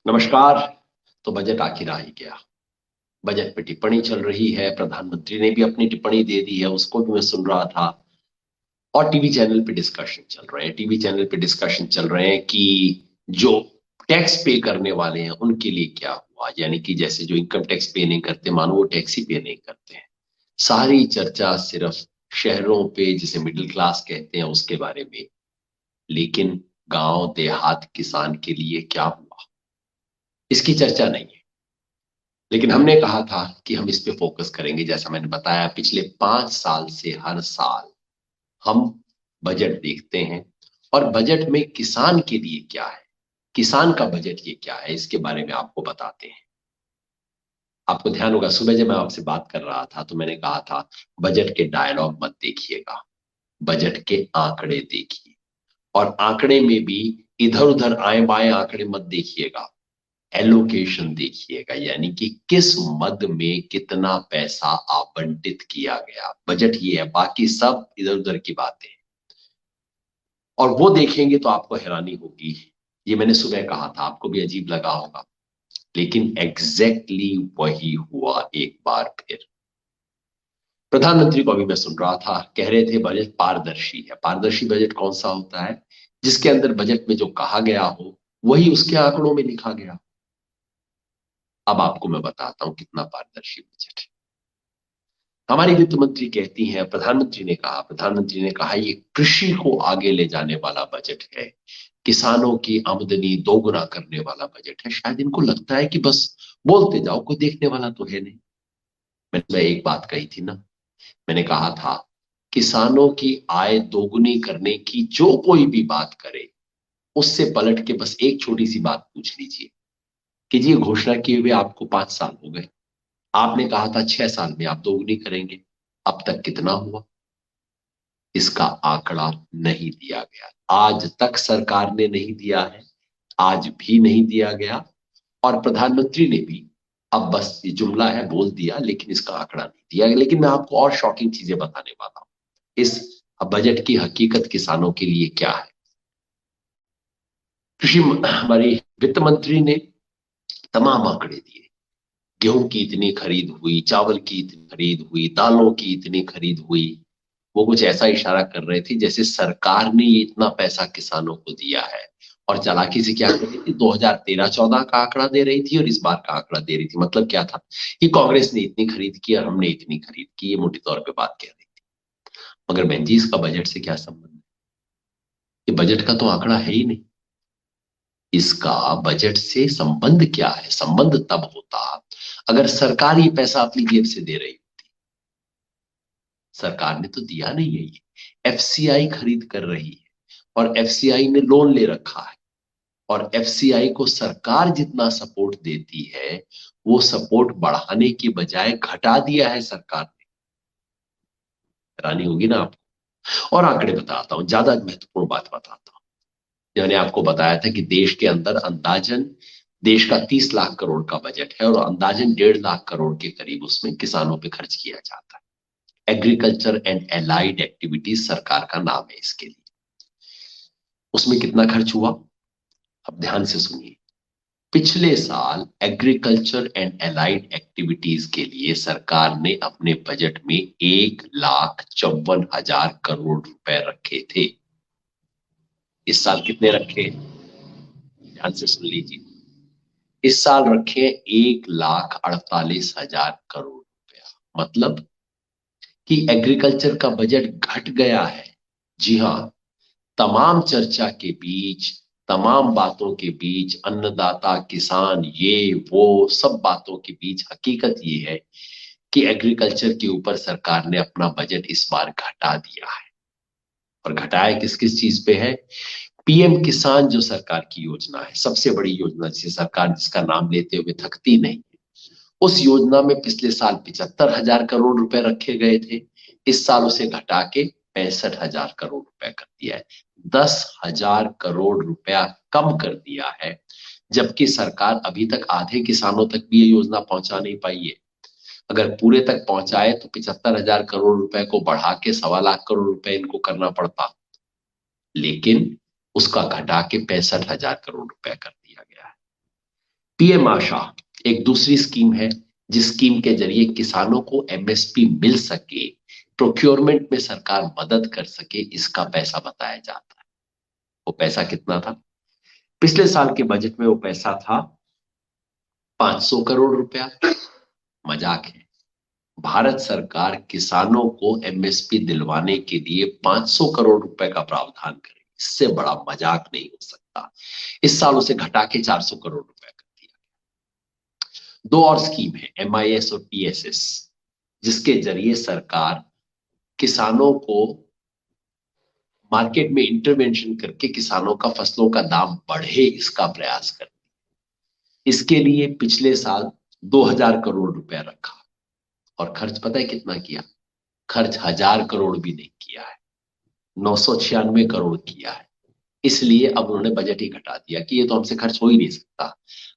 नमस्कार। तो बजट आखिर आ ही गया। बजट पे टिप्पणी चल रही है, प्रधानमंत्री ने भी अपनी टिप्पणी दे दी है, उसको भी मैं सुन रहा था। और टीवी चैनल पे डिस्कशन चल रहे हैं, टीवी चैनल पे डिस्कशन चल रहे हैं कि जो टैक्स पे करने वाले हैं उनके लिए क्या हुआ, यानी कि जैसे जो इनकम टैक्स पे नहीं करते, मानो वो टैक्स ही पे नहीं करते हैं। सारी चर्चा सिर्फ शहरों पे, जिसे मिडिल क्लास कहते हैं, उसके बारे में। लेकिन गांव देहात किसान के लिए क्या हुआ, इसकी चर्चा नहीं है। लेकिन हमने कहा था कि हम इस पे फोकस करेंगे। जैसा मैंने बताया, पिछले 5 साल से हर साल हम बजट देखते हैं, और बजट में किसान के लिए क्या है, किसान का बजट ये क्या है, इसके बारे में आपको बताते हैं। आपको ध्यान होगा, सुबह जब मैं आपसे बात कर रहा था तो मैंने कहा था बजट के डायलॉग मत देखिएगा, बजट के आंकड़े देखिए। और आंकड़े में भी इधर उधर आए बाएं आंकड़े मत देखिएगा, एलोकेशन देखिएगा, यानी कि किस मद में कितना पैसा आवंटित किया गया। बजट ये है, बाकी सब इधर उधर की बातें हैं। और वो देखेंगे तो आपको हैरानी होगी। ये मैंने सुबह कहा था, आपको भी अजीब लगा होगा, लेकिन एग्जैक्टली वही हुआ एक बार फिर। प्रधानमंत्री को अभी मैं सुन रहा था, कह रहे थे बजट पारदर्शी है। पारदर्शी बजट कौन सा होता है? जिसके अंदर बजट में जो कहा गया हो वही उसके आंकड़ों में लिखा गया। अब आपको मैं बताता हूं कितना पारदर्शी बजट है। हमारी वित्त मंत्री कहती हैं, प्रधानमंत्री ने कहा ये कृषि को आगे ले जाने वाला बजट है, किसानों की आमदनी दोगुना करने वाला बजट है। शायद इनको लगता है कि बस बोलते जाओ, कोई देखने वाला तो है नहीं। मैं एक बात कही थी ना, मैंने कहा था किसानों की आय दोगुनी करने की जो कोई भी बात करे, उससे पलट के बस एक छोटी सी बात पूछ लीजिए कि जी ये घोषणा किए हुए आपको 5 साल हो गए, आपने कहा था 6 साल में आप दोगुनी करेंगे, अब तक कितना हुआ? इसका आंकड़ा नहीं दिया गया, आज तक सरकार ने नहीं दिया है, आज भी नहीं दिया गया। और प्रधानमंत्री ने भी अब बस ये जुमला है बोल दिया, लेकिन इसका आंकड़ा नहीं दिया गया। लेकिन मैं आपको और शॉकिंग चीजें बताने वाला हूं। इस बजट की हकीकत किसानों के लिए क्या है? हमारी वित्त मंत्री ने तमाम आंकड़े दिए। गेहूं की इतनी खरीद हुई, चावल की इतनी खरीद हुई, दालों की इतनी खरीद हुई। वो कुछ ऐसा इशारा कर रहे थे जैसे सरकार ने ये इतना पैसा किसानों को दिया है। और चालाकी से क्या कर रही थी, 2013-14 का आंकड़ा दे रही थी और इस बार का आंकड़ा दे रही थी। मतलब क्या था कि कांग्रेस ने इतनी खरीद की और हमने इतनी खरीद की, ये मोटे तौर पे बात कह रही थी। मगर बहन जी, इसका बजट से क्या संबंध है? ये बजट का तो आंकड़ा है ही नहीं। इसका बजट से संबंध क्या है? संबंध तब होता अगर सरकार ये पैसा अपनी जेब से दे रही। सरकार ने तो दिया नहीं है, ये एफसीआई खरीद कर रही है, और एफसीआई ने लोन ले रखा है। और एफसीआई को सरकार जितना सपोर्ट देती है, वो सपोर्ट बढ़ाने की बजाय घटा दिया है सरकार ने। हैरानी होगी ना आपको। और आंकड़े बताता हूं, ज्यादा महत्वपूर्ण बात बताता हूं। मैंने आपको बताया था कि देश के अंदर अंदाजन देश का 30 लाख करोड़ का बजट है, और अंदाजन 1.5 लाख करोड़ के करीब उसमें किसानों पे खर्च किया जाता है। एग्रीकल्चर एंड एलाइड एक्टिविटीज सरकार का नाम है इसके लिए। उसमें कितना खर्च हुआ, अब ध्यान से सुनिए। पिछले साल एग्रीकल्चर एंड एलाइड एक्टिविटीज के लिए सरकार ने अपने बजट में 1,54,000 करोड़ रुपए रखे थे। इस साल कितने रखे? ध्यान से सुन लीजिए। इस साल रखे 1,48,000 करोड़ रुपया। मतलब कि एग्रीकल्चर का बजट घट गया है। जी हाँ, तमाम चर्चा के बीच, तमाम बातों के बीच, अन्नदाता किसान ये वो सब बातों के बीच हकीकत ये है कि एग्रीकल्चर के ऊपर सरकार ने अपना बजट इस बार घटा दिया है। और घटाया किस किस चीज पे है? पीएम किसान जो सरकार की योजना है, सबसे बड़ी योजना, जिसे सरकार जिसका नाम लेते हुए थकती नहीं, उस योजना में पिछले साल 75,000 करोड़ रुपए रखे गए थे। इस साल उसे घटा के 65,000 करोड़ रुपए कर दिया है। 10,000 करोड़ रुपया कम कर दिया है। जबकि सरकार अभी तक आधे किसानों तक भी ये योजना पहुंचा नहीं पाई है। अगर पूरे तक पहुंचाए तो 75,000 करोड़ रुपए को बढ़ा के 1.25 लाख करोड़ रुपए इनको करना पड़ता, लेकिन उसका घटा के 65,000 करोड़ रुपए कर दिया गया है। पीएम आशा एक दूसरी स्कीम है, जिस स्कीम के जरिए किसानों को एमएसपी मिल सके, प्रोक्योरमेंट में सरकार मदद कर सके, इसका पैसा बताया जाता है। वो पैसा कितना था? पिछले साल के बजट में वो पैसा था 500 करोड़ रुपया। मजाक है। भारत सरकार किसानों को एमएसपी दिलवाने के लिए 500 करोड़ रुपए का प्रावधान करे, इससे बड़ा मजाक नहीं हो सकता। इस साल उसे घटा के 400 करोड़ रुपए कर दिया। दो और स्कीम है, एमआईएस और टीएसएस, जिसके जरिए सरकार किसानों को मार्केट में इंटरवेंशन करके किसानों का फसलों का दाम बढ़े, इसका प्रयास करती है। इसके लिए पिछले साल 2000 करोड़ रुपया रखा, और खर्च पता है कितना किया? खर्च 1000 करोड़ भी नहीं किया है, 996 करोड़ किया है। इसलिए अब उन्होंने बजट ही घटा दिया कि ये तो हमसे खर्च हो ही नहीं सकता।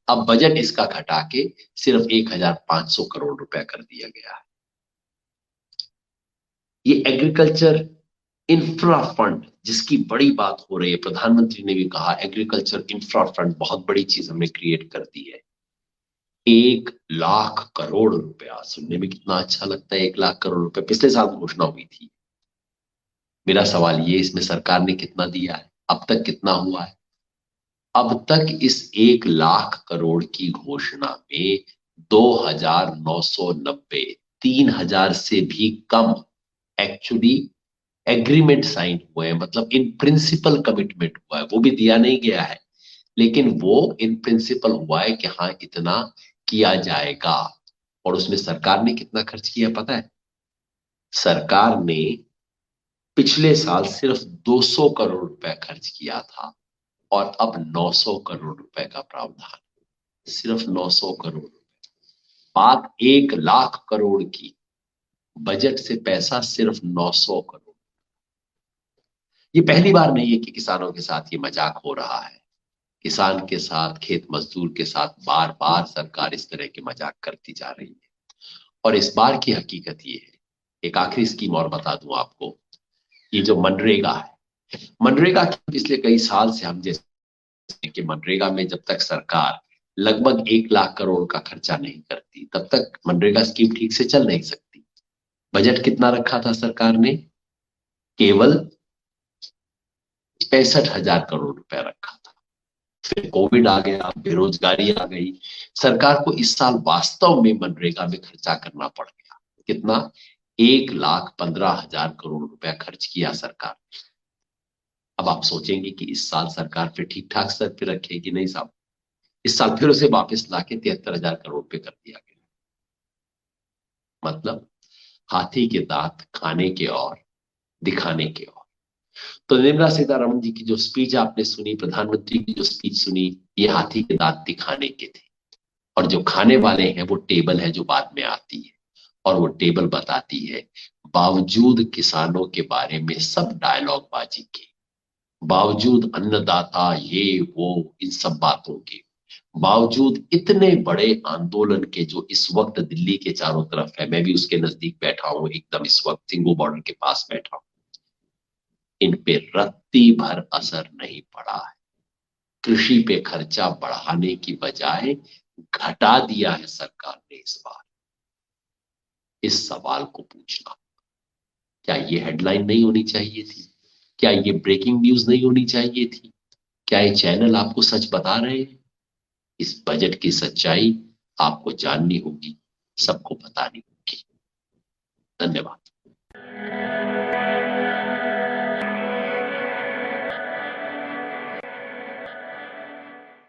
अब बजट इसका घटा के सिर्फ 1500 करोड़ रुपया कर दिया गया है। ये एग्रीकल्चर इंफ्रा फंड जिसकी बड़ी बात हो रही है, प्रधानमंत्री ने भी कहा एग्रीकल्चर इंफ्रा फंड बहुत बड़ी चीज हमने क्रिएट कर दी है। 1 लाख करोड़ रुपया, सुनने में कितना अच्छा लगता है। 1 लाख करोड़ रुपया पिछले साल घोषणा हुई थी। मेरा सवाल ये, इसमें सरकार ने कितना दिया है? अब तक कितना हुआ है? अब तक इस 1 लाख करोड़ की घोषणा में 2990, 3000 से भी कम एक्चुअली एग्रीमेंट साइन हुए हैं, मतलब इन प्रिंसिपल कमिटमेंट हुआ है, वो भी दिया नहीं गया है, लेकिन वो इन प्रिंसिपल हुआ है कि हाँ इतना किया जाएगा। और उसमें सरकार ने कितना खर्च किया पता है? सरकार ने पिछले साल सिर्फ 200 करोड़ रुपए खर्च किया था, और अब 900 करोड़ रुपए का प्रावधान, सिर्फ 900 करोड़। बात 1 लाख करोड़ की, बजट से पैसा सिर्फ 900 करोड़। ये पहली बार नहीं है कि किसानों के साथ ये मजाक हो रहा है। किसान के साथ, खेत मजदूर के साथ बार बार सरकार इस तरह के मजाक करती जा रही है। और इस बार की हकीकत ये है, एक आखिरी स्कीम और बता दूं आपको, ये जो मनरेगा है, मनरेगा की पिछले कई साल से हम जैसे कि मनरेगा में जब तक सरकार लगभग 1 लाख करोड़ का खर्चा नहीं करती, तब तक मनरेगा स्कीम ठीक से चल नहीं सकती। बजट कितना रखा था सरकार ने? केवल 65,000 करोड़ रुपया रखा था। फिर कोविड आ गया, बेरोजगारी आ गई, सरकार को इस साल वास्तव में मनरेगा में खर्चा करना पड़ गया। कितना? 1,15,000 करोड़ रुपया खर्च किया सरकार। अब आप सोचेंगे कि इस साल सरकार फिर ठीक ठाक स्तर पे रखेगी? नहीं साहब, इस साल फिर उसे वापस लाके 73,000 करोड़ पे कर दिया गया। मतलब हाथी के दांत खाने के और दिखाने के और। तो निर्मला सीतारमण जी की जो स्पीच आपने सुनी, प्रधानमंत्री की जो स्पीच सुनी, ये हाथी के दांत दिखाने के थे। और जो खाने वाले हैं वो टेबल है जो बाद में आती है, और वो टेबल बताती है बावजूद किसानों के बारे में सब डायलॉग बाजी के, बावजूद अन्नदाता ये वो इन सब बातों के, बावजूद इतने बड़े आंदोलन के जो इस वक्त दिल्ली के चारों तरफ है, मैं भी उसके नजदीक बैठा हूं, एकदम इस वक्त सिंगू बॉर्डर के पास बैठा हूं, इन पे रत्ती भर असर नहीं पड़ा है। कृषि पे खर्चा बढ़ाने की बजाय घटा दिया है सरकार ने इस बार। इस सवाल को पूछना, क्या ये हेडलाइन नहीं होनी चाहिए थी? क्या ये ब्रेकिंग न्यूज नहीं होनी चाहिए थी? क्या ये चैनल आपको सच बता रहे हैं? इस बजट की सच्चाई आपको जाननी होगी, सबको बतानी होगी। धन्यवाद।